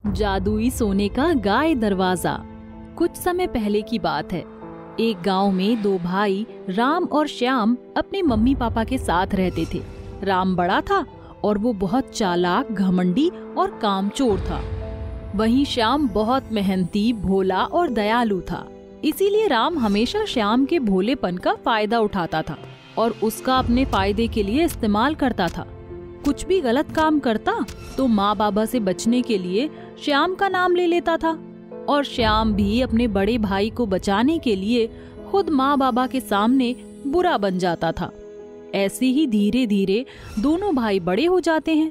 जादुई सोने का गाय दरवाजा। कुछ समय पहले की बात है। एक गांव में दो भाई राम और श्याम अपने मम्मी पापा के साथ रहते थे। राम बड़ा था और वो बहुत चालाक, घमंडी और कामचोर था। वहीं श्याम बहुत मेहनती, भोला और दयालु था। इसीलिए राम हमेशा श्याम के भोलेपन का फायदा उठाता था और उसका अपने फायदे के लिए इस्तेमाल करता था। कुछ भी गलत काम करता तो माँ बाबा से बचने के लिए श्याम का नाम ले लेता था और श्याम भी अपने बड़े भाई को बचाने के लिए खुद माँ बाबा के सामने बुरा बन जाता था। ऐसे ही धीरे धीरे दोनों भाई बड़े हो जाते हैं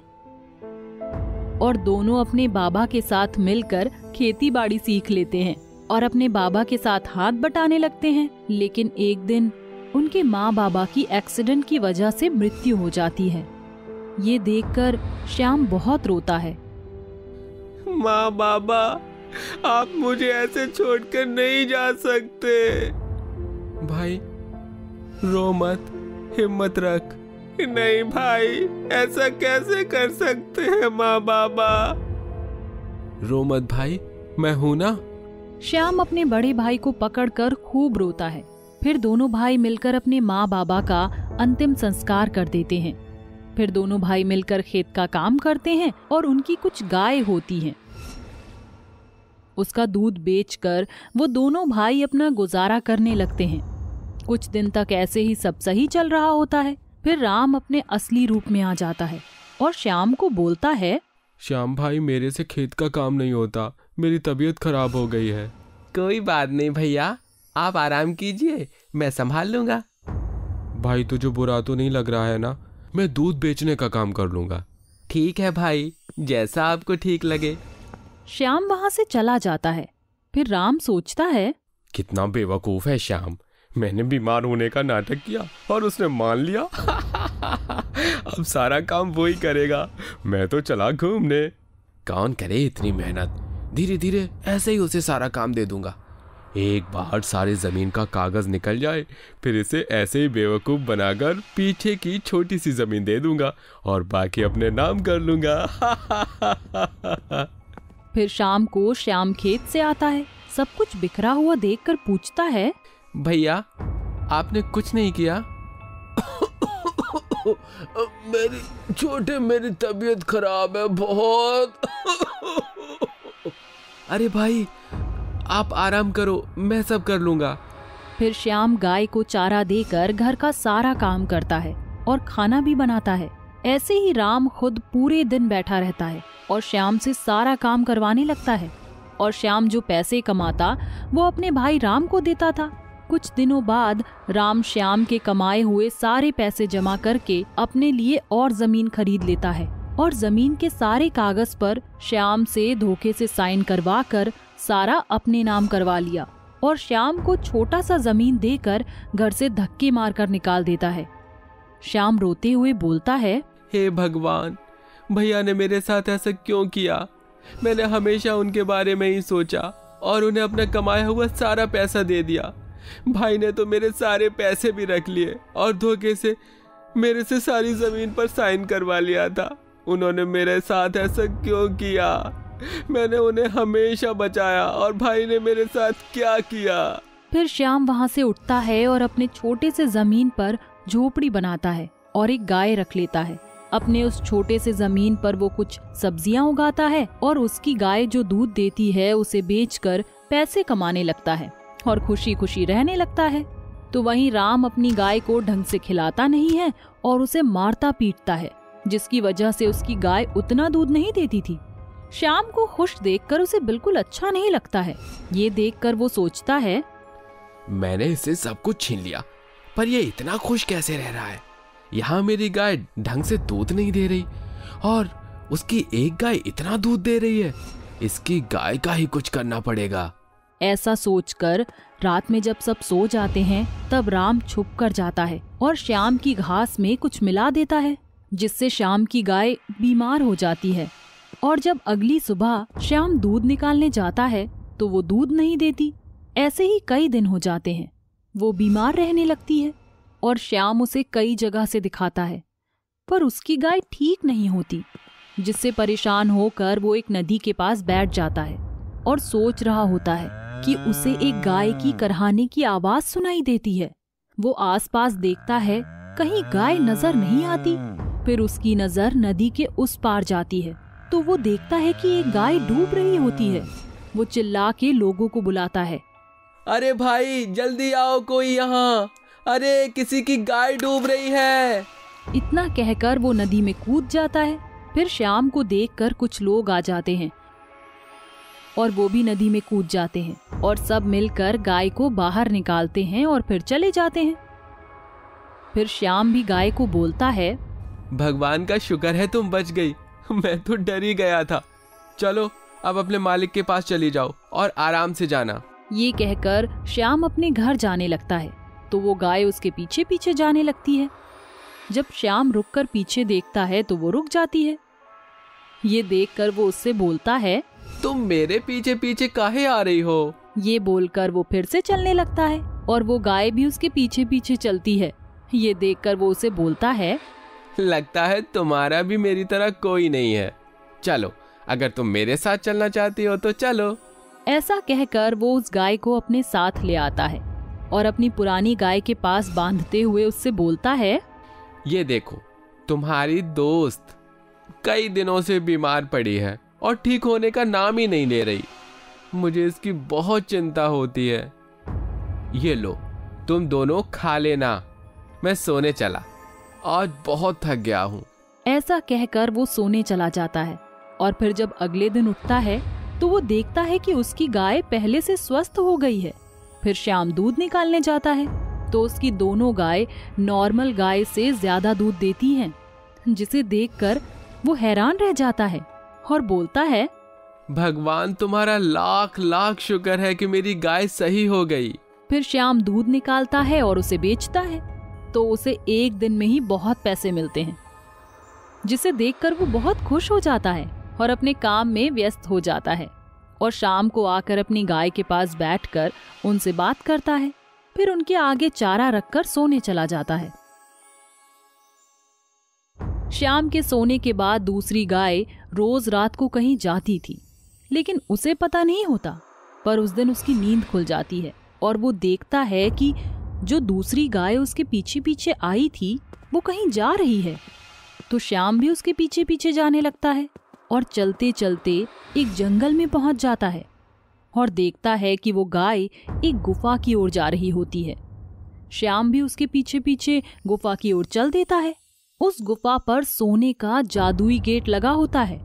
और दोनों अपने बाबा के साथ मिलकर खेती बाड़ी सीख लेते हैं और अपने बाबा के साथ हाथ बटाने लगते हैं। लेकिन एक दिन उनके माँ बाबा की एक्सीडेंट की वजह से मृत्यु हो जाती है। ये देखकर श्याम बहुत रोता है। माँ बाबा, आप मुझे ऐसे छोड़कर नहीं जा सकते। भाई रो मत, हिम्मत रख। नहीं भाई, ऐसा कैसे कर सकते हैं माँ बाबा। रो मत भाई, मैं हूं ना। श्याम अपने बड़े भाई को पकड़कर खूब रोता है। फिर दोनों भाई मिलकर अपने माँ बाबा का अंतिम संस्कार कर देते हैं। फिर दोनों भाई मिलकर खेत का काम करते हैं और उनकी कुछ गाय होती हैं। उसका दूध बेचकर वो दोनों भाई अपना गुजारा करने लगते हैं। कुछ दिन तक ऐसे ही सब सही चल रहा होता है। फिर राम अपने असली रूप में आ जाता है और श्याम को बोलता है, श्याम भाई, मेरे से खेत का काम नहीं होता, मेरी तबीयत खराब हो गई है। कोई बात नहीं भैया, आप आराम कीजिए, मैं संभाल लूंगा। भाई तुझे बुरा तो नहीं लग रहा है ना? मैं दूध बेचने का काम कर लूंगा। ठीक है भाई, जैसा आपको ठीक लगे। श्याम वहां से चला जाता है। फिर राम सोचता है, कितना बेवकूफ है श्याम, मैंने बीमार होने का नाटक किया और उसने मान लिया। अब सारा काम वो ही करेगा, मैं तो चला घूमने। कौन करे इतनी मेहनत, धीरे धीरे ऐसे ही उसे सारा काम दे दूंगा। एक बार सारी जमीन का कागज निकल जाए, फिर इसे ऐसे ही बेवकूफ बनाकर पीछे की छोटी सी जमीन दे दूंगा और बाकी अपने नाम कर लूंगा। फिर शाम को श्याम खेत से आता है। सब कुछ बिखरा हुआ देखकर पूछता है, भैया आपने कुछ नहीं किया? मेरी तबीयत खराब है बहुत। अरे भाई आप आराम करो, मैं सब कर लूंगा। फिर श्याम गाय को चारा देकर घर का सारा काम करता है और खाना भी बनाता है। ऐसे ही राम खुद पूरे दिन बैठा रहता है और श्याम से सारा काम करवाने लगता है और श्याम जो पैसे कमाता वो अपने भाई राम को देता था। कुछ दिनों बाद राम श्याम के कमाए हुए सारे पैसे जमा करके अपने लिए और जमीन खरीद लेता है और जमीन के सारे कागज पर श्याम से धोखे से साइन करवा कर सारा अपने नाम करवा लिया और श्याम को छोटा सा जमीन देकर घर से धक्के मारकर निकाल देता है। श्याम रोते हुए बोलता है, हे भगवान, भैया ने मेरे साथ ऐसा क्यों किया? मैंने हमेशा उनके बारे में ही सोचा और उन्हें अपना कमाया हुआ सारा पैसा दे दिया। भाई ने तो मेरे सारे पैसे भी रख लिए और धोखे से मेरे से सारी जमीन पर साइन करवा लिया था। उन्होंने मेरे साथ ऐसा क्यों किया? मैंने उन्हें हमेशा बचाया और भाई ने मेरे साथ क्या किया? फिर श्याम वहाँ से उठता है और अपने छोटे से जमीन पर झोपड़ी बनाता है और एक गाय रख लेता है। अपने उस छोटे से जमीन पर वो कुछ सब्जियां उगाता है और उसकी गाय जो दूध देती है उसे बेचकर पैसे कमाने लगता है और खुशी खुशी रहने लगता है। तो वहीं राम अपनी गाय को ढंग से खिलाता नहीं है और उसे मारता पीटता है, जिसकी वजह से उसकी गाय उतना दूध नहीं देती थी। श्याम को खुश देखकर उसे बिल्कुल अच्छा नहीं लगता है। ये देखकर वो सोचता है, मैंने इससे सब कुछ छीन लिया, पर ये इतना खुश कैसे रह रहा है? यहाँ मेरी गाय ढंग से दूध नहीं दे रही और उसकी एक गाय इतना दूध दे रही है। इसकी गाय का ही कुछ करना पड़ेगा। ऐसा सोचकर रात में जब सब सो जाते हैं तब राम छुप कर जाता है और श्याम की घास में कुछ मिला देता है, जिससे श्याम की गाय बीमार हो जाती है। और जब अगली सुबह श्याम दूध निकालने जाता है तो वो दूध नहीं देती। ऐसे ही कई दिन हो जाते हैं। वो बीमार रहने लगती है और श्याम उसे कई जगह से दिखाता है, पर उसकी गाय ठीक नहीं होती। जिससे परेशान होकर वो एक नदी के पास बैठ जाता है और सोच रहा होता है कि उसे एक गाय की करहाने की आवाज सुनाई देती है। वो आसपास देखता है, कहीं गाय नजर नहीं आती। फिर उसकी नजर नदी के उस पार जाती है तो वो देखता है कि एक गाय डूब रही होती है। वो चिल्ला के लोगों को बुलाता है, अरे भाई जल्दी आओ, कोई यहाँ, अरे किसी की गाय डूब रही है। इतना कहकर वो नदी में कूद जाता है। फिर श्याम को देखकर कुछ लोग आ जाते हैं और वो भी नदी में कूद जाते हैं और सब मिलकर गाय को बाहर निकालते हैं और फिर चले जाते हैं। फिर श्याम भी गाय को बोलता है, भगवान का शुक्र है तुम बच गई, मैं तो डर ही गया था। चलो अब अपने मालिक के पास चली जाओ और आराम से जाना। ये कहकर श्याम अपने घर जाने लगता है तो वो गाय उसके पीछे पीछे जाने लगती है। जब श्याम रुककर पीछे देखता है तो वो रुक जाती है। ये देखकर वो उससे बोलता है, तुम मेरे पीछे पीछे काहे आ रही हो? ये बोलकर वो फिर से चलने लगता है और वो गाय भी उसके पीछे पीछे चलती है। ये देखकर वो उसे बोलता है, लगता है तुम्हारा भी मेरी तरह कोई नहीं है। चलो अगर तुम मेरे साथ चलना चाहती हो तो चलो। ऐसा कहकर वो उस गाय को अपने साथ ले आता है और अपनी पुरानी गाय के पास बांधते हुए उससे बोलता है, ये देखो तुम्हारी दोस्त कई दिनों से बीमार पड़ी है और ठीक होने का नाम ही नहीं ले रही। मुझे इसकी बहुत चिंता होती है। ये लो तुम दोनों खा लेना, मैं सोने चला, आज बहुत थक गया हूँ। ऐसा कहकर वो सोने चला जाता है और फिर जब अगले दिन उठता है तो वो देखता है कि उसकी गाय पहले से स्वस्थ हो गई है। फिर श्याम दूध निकालने जाता है तो उसकी दोनों गाय नॉर्मल गाय से ज्यादा दूध देती हैं, जिसे देखकर वो हैरान रह जाता है और बोलता है, भगवान तुम्हारा लाख लाख शुक्र है कि मेरी गाय सही हो गई। फिर श्याम दूध निकालता है और उसे बेचता है तो उसे एक दिन में ही बहुत पैसे मिलते हैं, जिसे देखकर वो बहुत खुश हो जाता है और अपने काम में व्यस्त हो जाता है और शाम को आकर अपनी गाय के पास बैठकर उनसे बात करता है। फिर उनके आगे चारा रखकर सोने चला जाता है। श्याम के सोने के बाद दूसरी गाय रोज रात को कहीं जाती थी, लेकिन उसे पता नहीं होता। पर उस दिन उसकी नींद खुल जाती है और वो देखता है कि जो दूसरी गाय उसके पीछे पीछे आई थी वो कहीं जा रही है। तो श्याम भी उसके पीछे पीछे जाने लगता है और चलते चलते एक जंगल में पहुंच जाता है और देखता है कि वो गाय एक गुफा की ओर जा रही होती है। श्याम भी उसके पीछे पीछे गुफा की ओर चल देता है। उस गुफा पर सोने का जादुई गेट लगा होता है।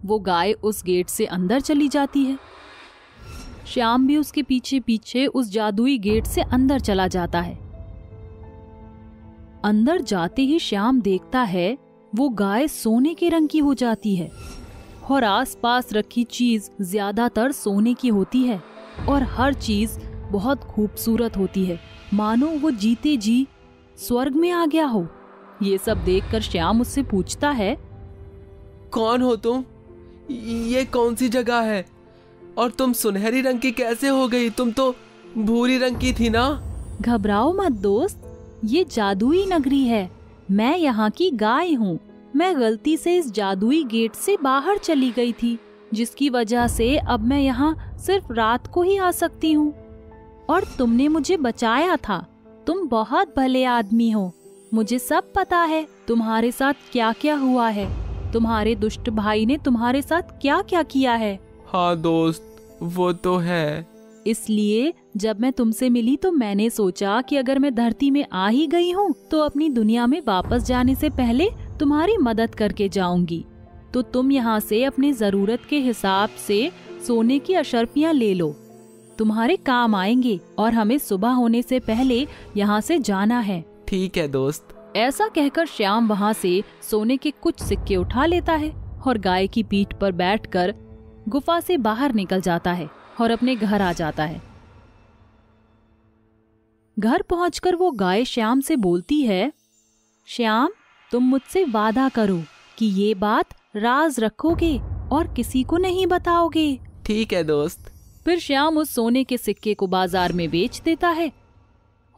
वो गाय उस गेट से अंदर चली जाती है। श्याम भी उसके पीछे पीछे उस जादुई गेट से अंदर चला जाता है। अंदर जाते ही श्याम देखता है वो गाय सोने के रंग की हो जाती है और आसपास रखी चीज ज्यादातर सोने की होती है और हर चीज बहुत खूबसूरत होती है, मानो वो जीते जी स्वर्ग में आ गया हो। ये सब देखकर श्याम उससे पूछता है, कौन हो तुम? ये कौन सी जगह है? और तुम सुनहरी रंग की कैसे हो गई? तुम तो भूरी रंग की थी ना? घबराओ मत दोस्त, ये जादुई नगरी है। मैं यहाँ की गाय हूँ। मैं गलती से इस जादुई गेट से बाहर चली गई थी, जिसकी वजह से अब मैं यहाँ सिर्फ रात को ही आ सकती हूँ। और तुमने मुझे बचाया था। तुम बहुत भले आदमी हो। मुझे सब पता है तुम्हारे साथ क्या क्या हुआ है। तुम्हारे दुष्ट भाई ने तुम्हारे साथ क्या क्या किया है। हाँ दोस्त, वो तो है। इसलिए जब मैं तुमसे मिली तो मैंने सोचा कि अगर मैं धरती में आ ही गई हूँ तो अपनी दुनिया में वापस जाने से पहले तुम्हारी मदद करके जाऊंगी। तो तुम यहाँ से अपनी जरूरत के हिसाब से सोने की अशर्फियाँ ले लो, तुम्हारे काम आएंगे। और हमें सुबह होने से पहले यहाँ से जाना है। ठीक है दोस्त। ऐसा कहकर श्याम वहाँ से सोने के कुछ सिक्के उठा लेता है और गाय की पीठ पर बैठकर गुफा से बाहर निकल जाता है और अपने घर आ जाता है। घर पहुंचकर वो गाय श्याम से बोलती है, श्याम, तुम मुझसे वादा करो कि ये बात राज रखोगे और किसी को नहीं बताओगे। ठीक है दोस्त। फिर श्याम उस सोने के सिक्के को बाजार में बेच देता है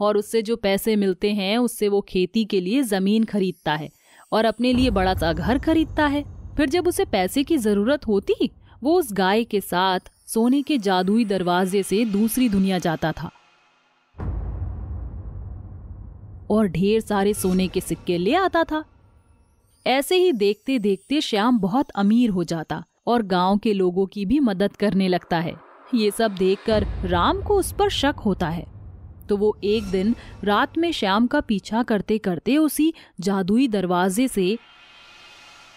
और उससे जो पैसे मिलते हैं उससे वो खेती के लिए जमीन खरीदता है और अपने लिए बड़ा सा घर खरीदता है फिर जब उसे पैसे की जरूरत होती, वो उस गाय के साथ सोने के जादुई दरवाजे से दूसरी दुनिया जाता था और ढेर सारे सोने के सिक्के ले आता था। ऐसे ही देखते देखते श्याम बहुत अमीर हो जाता और गांव के लोगों की भी मदद करने लगता है। ये सब देखकर राम को उस पर शक होता है, तो वो एक दिन रात में श्याम का पीछा करते करते उसी जादुई दरवाजे से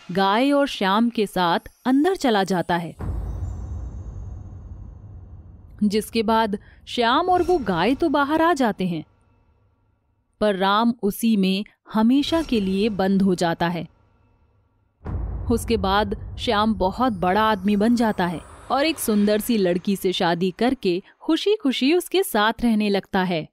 गाय और श्याम के साथ अंदर चला जाता है, जिसके बाद श्याम और वो गाय तो बाहर आ जाते हैं, पर राम उसी में हमेशा के लिए बंद हो जाता है। उसके बाद श्याम बहुत बड़ा आदमी बन जाता है और एक सुंदर सी लड़की से शादी करके खुशी खुशी उसके साथ रहने लगता है।